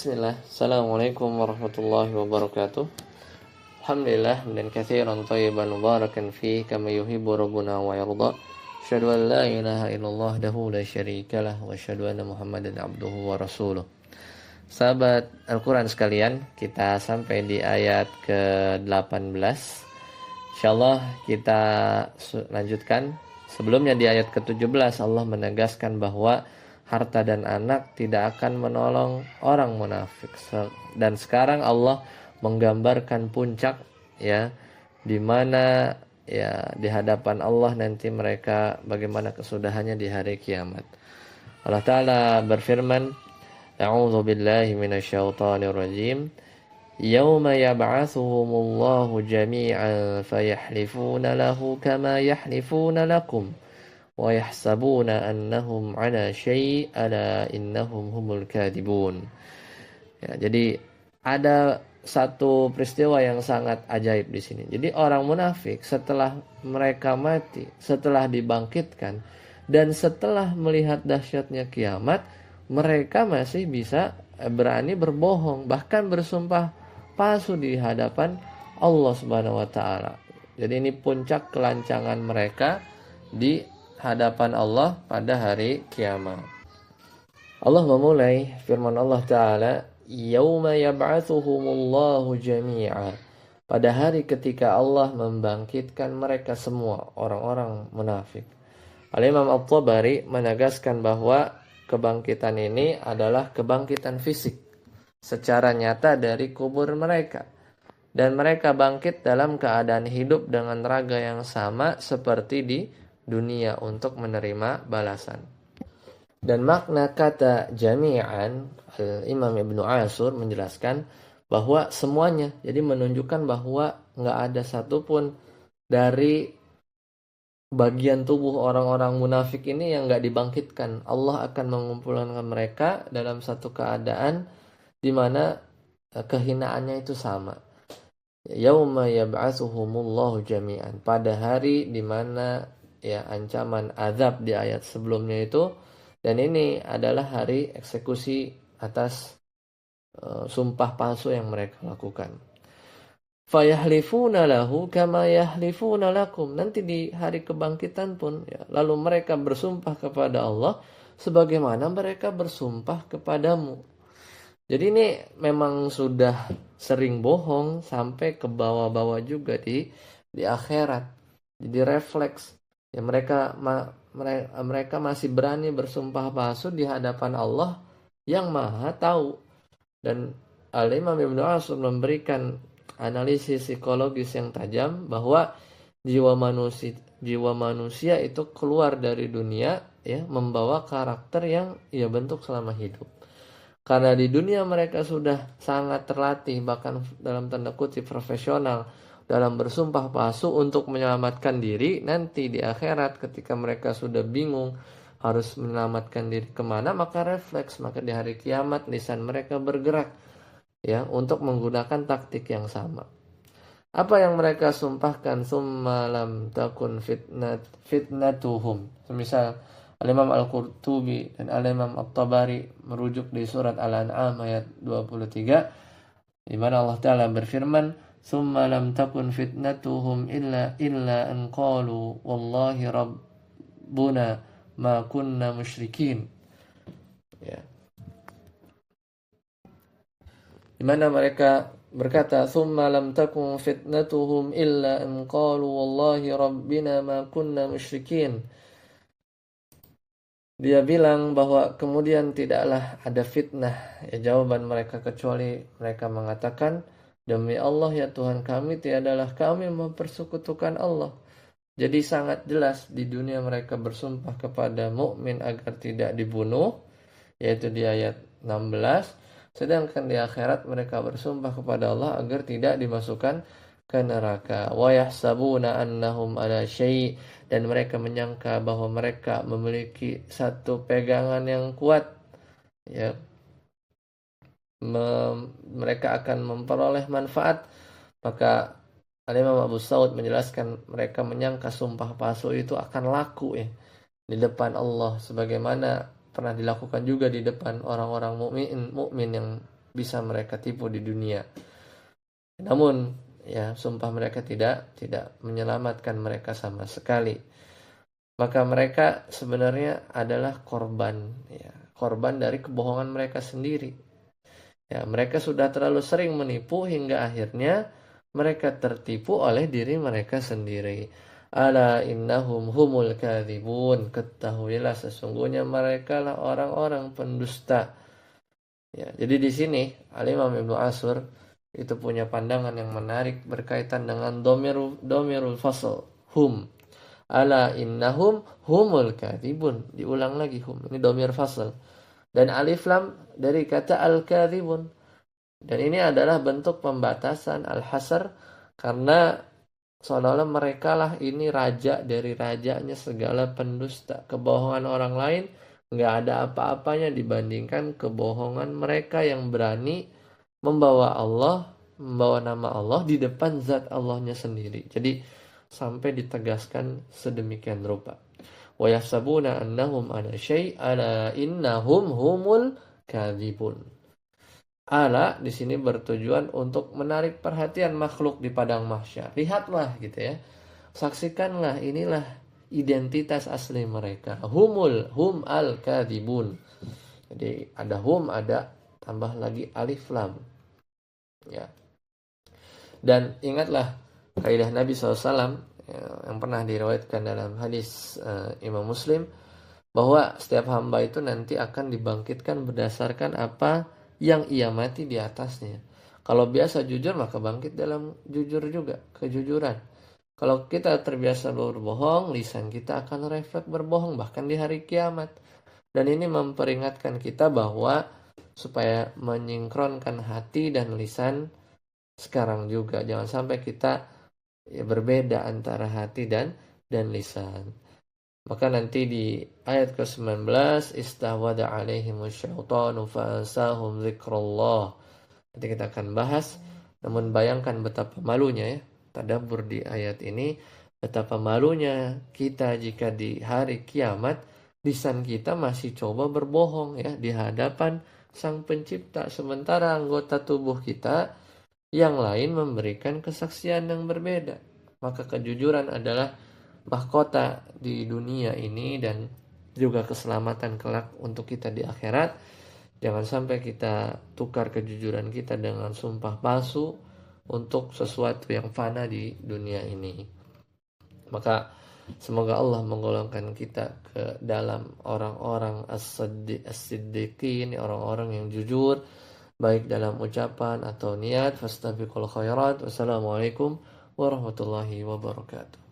Bismillah. Assalamualaikum warahmatullahi wabarakatuh. Alhamdulillah dan katsiran thayyiban mubarakan fi kama yuhibbu rabbuna wa yarda. Asyhadu an la ilaha illallah wahdahu la syarikalah wa asyhadu anna Muhammadan abduhu wa rasuluh. Sahabat Al-Qur'an sekalian, kita sampai di ayat ke-18. Insyaallah kita lanjutkan. Sebelumnya di ayat ke-17 Allah menegaskan bahwa harta dan anak tidak akan menolong orang munafik. Dan sekarang Allah menggambarkan puncak, ya, di mana ya di hadapan Allah nanti mereka bagaimana kesudahannya di hari kiamat. Allah Ta'ala berfirman, A'udzu billahi minasyaitonir rajim. Yauma yab'atsuhumullahu jami'an fayahlifuna lahu kama yahlifuna lakum wa yahsabuna annahum ala syai' ala innahum humul kadibun. Ya, jadi ada satu peristiwa yang sangat ajaib di sini. Jadi orang munafik setelah mereka mati, setelah dibangkitkan dan setelah melihat dahsyatnya kiamat, mereka masih bisa berani berbohong, bahkan bersumpah palsu di hadapan Allah Subhanahu wa taala. Jadi ini puncak kelancangan mereka di hadapan Allah pada hari kiamat. Allah memulai firman Allah Ta'ala, Yauma yab'atsuhumullahu jami'a. Pada hari ketika Allah membangkitkan mereka semua, orang-orang munafik. Al-Imam At-Tabari menegaskan bahwa kebangkitan ini adalah kebangkitan fisik secara nyata dari kubur mereka. Dan mereka bangkit dalam keadaan hidup dengan raga yang sama seperti di dunia untuk menerima balasan. Dan makna kata jami'an, Imam Ibnu Ashur menjelaskan bahwa semuanya, jadi menunjukkan bahwa nggak ada satupun dari bagian tubuh orang-orang munafik ini yang nggak dibangkitkan. Allah akan mengumpulkan mereka dalam satu keadaan di mana kehinaannya itu sama. Yauma yab'atsuhumullahu jami'an, pada hari di mana ya ancaman azab di ayat sebelumnya itu, dan ini adalah hari eksekusi atas sumpah palsu yang mereka lakukan. Fayahlifuna lahu kama yahlifuna lakum, nanti di hari kebangkitan pun ya, lalu mereka bersumpah kepada Allah sebagaimana mereka bersumpah kepadamu. Jadi ini memang sudah sering bohong sampai ke bawah-bawah juga di akhirat. Jadi refleks ya, mereka masih berani bersumpah palsu di hadapan Allah yang Maha Tahu. Dan Al-Imam Ibnu Ashur memberikan analisis psikologis yang tajam bahwa jiwa manusia itu keluar dari dunia ya, membawa karakter yang ia bentuk selama hidup. Karena di dunia mereka sudah sangat terlatih, bahkan dalam tanda kutip profesional, dalam bersumpah palsu untuk menyelamatkan diri. Nanti di akhirat ketika mereka sudah bingung harus menyelamatkan diri kemana, maka refleks, maka di hari kiamat lisan mereka bergerak ya untuk menggunakan taktik yang sama. Apa yang mereka sumpahkan? Summa lam takun fitnatuhum. Semisal Al-Imam Al-Qurtubi dan Al-Imam At-Tabari merujuk di surat Al-An'am ayat 23, di mana Allah Ta'ala berfirman, Summa lam takun fitnatuhum illa an qalu wallahi rabbuna ma kunna musyrikin. Ya. Di mana mereka berkata, Summa lam takun fitnatuhum illa an qalu wallahi rabbina ma kunna musyrikin. Dia bilang bahwa kemudian tidaklah ada fitnah ya jawaban mereka kecuali mereka mengatakan, demi Allah ya Tuhan kami, tiadalah kami mempersekutukan Allah. Jadi sangat jelas di dunia mereka bersumpah kepada mukmin agar tidak dibunuh, yaitu di ayat 16. Sedangkan di akhirat mereka bersumpah kepada Allah agar tidak dimasukkan ke neraka. Wa yahsabuna annahum ala syai', dan mereka menyangka bahwa mereka memiliki satu pegangan yang kuat ya, mereka akan memperoleh manfaat. Maka Al-Imam Abu Saud menjelaskan mereka menyangka sumpah palsu itu akan laku ya di depan Allah, sebagaimana pernah dilakukan juga di depan orang-orang mukmin yang bisa mereka tipu di dunia. Namun ya sumpah mereka tidak menyelamatkan mereka sama sekali. Maka mereka sebenarnya adalah korban, ya, korban dari kebohongan mereka sendiri. Ya, mereka sudah terlalu sering menipu hingga akhirnya mereka tertipu oleh diri mereka sendiri. Ala innahum humul kadzibun. Ketahuilah sesungguhnya mereka lah orang-orang pendusta. Ya, jadi di sini Al-Imam Ibnu Ashur itu punya pandangan yang menarik berkaitan dengan domirul fasl, hum. Ala innahum humul kadzibun. Diulang lagi hum. Ini domir fasl. Dan alif lam dari kata al-kadzibun. Dan ini adalah bentuk pembatasan al-hasr karena seolah-olah mereka lah ini raja dari rajanya segala pendusta. Kebohongan orang lain nggak ada apa-apanya dibandingkan kebohongan mereka yang berani membawa nama Allah di depan zat Allahnya sendiri. Jadi sampai ditegaskan sedemikian rupa. Wa yahsabuna annahum ala syai' ala innahum humul kadzibun. Ala di sini bertujuan untuk menarik perhatian makhluk di padang mahsyar. Lihatlah gitu ya. Saksikanlah inilah identitas asli mereka. Hum al-kadzibun. Jadi ada hum, ada tambah lagi alif lam. Ya. Dan ingatlah kaidah Nabi SAW yang pernah diriwayatkan dalam hadis Imam Muslim bahwa setiap hamba itu nanti akan dibangkitkan berdasarkan apa yang ia mati di atasnya. Kalau biasa jujur maka bangkit dalam jujur juga, kejujuran. Kalau kita terbiasa berbohong, lisan kita akan refleks berbohong bahkan di hari kiamat. Dan ini memperingatkan kita bahwa supaya menyinkronkan hati dan lisan sekarang juga. Jangan sampai kita berbeda antara hati dan lisan. Maka nanti di ayat ke-19 istahwada alaihimus syaitanu fa'ansahum zikrullah. Nanti kita akan bahas, namun bayangkan betapa malunya ya tadabbur di ayat ini, betapa malunya kita jika di hari kiamat lisan kita masih coba berbohong ya di hadapan Sang Pencipta, sementara anggota tubuh kita yang lain memberikan kesaksian yang berbeda. Maka kejujuran adalah mahkota di dunia ini dan juga keselamatan kelak untuk kita di akhirat. Jangan sampai kita tukar kejujuran kita dengan sumpah palsu untuk sesuatu yang fana di dunia ini. Maka semoga Allah menggolongkan kita ke dalam orang-orang as-siddiqin, orang-orang yang jujur baik dalam ucapan atau niat. Fastabiqul khairat. Wassalamualaikum warahmatullahi wabarakatuh.